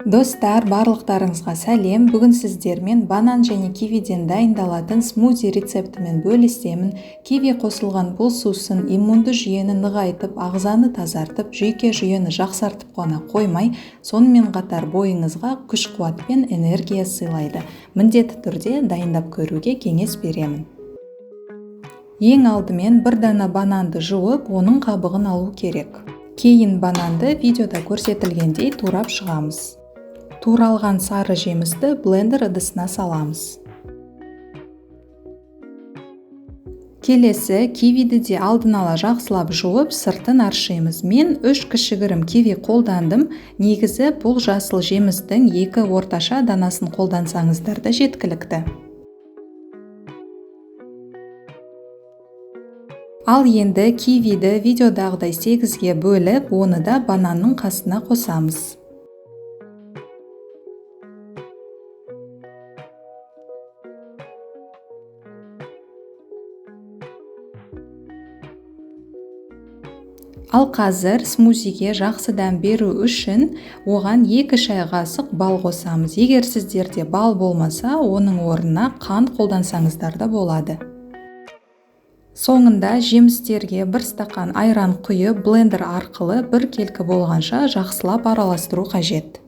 Достар, барлықтарыңызға сәлем. Бүгін сіздермен банан және кивиден дайындалатын смузи рецептімен бөлісемін. Киви қосылған бұл сусын иммунды жүйені нығайтып, ағзаны тазартып, жүйке жүйені жақсартып қана қоймай, сонымен қатар бойыңызға күш-қуат пен энергия сыйлайды. Міндетті түрде дайындап көруге кеңес беремін. Ең алдымен бір дана бананды жуып, оның қабығын алу керек. Кейін бананды видеода көрсетілгендей турап шығамыз. Туралған сары жемісті блендер ыдысына саламыз. Келесі кивиді де алдын ала жақсылап жуып, сыртын аршимыз. Мен 3 кішігірім киви қолдандым. Негізі бұл жасыл жемістің 2 орташа данасын қолдансаңыздар да жеткілікті. Ал енді кивиді видеодағыдай 8-ге бөліп, оны да бананның қасына қосамыз. Ал қазір смузиге жақсы дәм беру үшін оған 2 шай қасық бал қосамыз. Егер сіздерде бал болмаса, оның орнына қант қолдансаңыздар да болады. Соңында жемістерге 1 стақан айран құйып, блендер арқылы 1 келкі болғанша жақсылап араластыру қажет.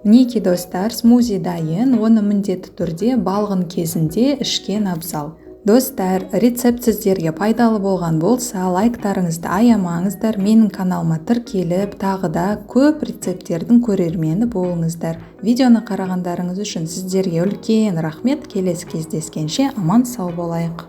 Мінекей достар, смузи дайын, оны міндетті түрде балғын кезінде ішкен абзал. Достар, рецепт сіздерге пайдалы болған болса, лайктарыңызды аямаңыздар, менің каналыма тіркеліп, тағы да көп рецепттердің көрермені болыңыздар. Видеоны қарағандарыңыз үшін сіздерге үлкен рахмет. Келесі кездескенше аман сау болайық.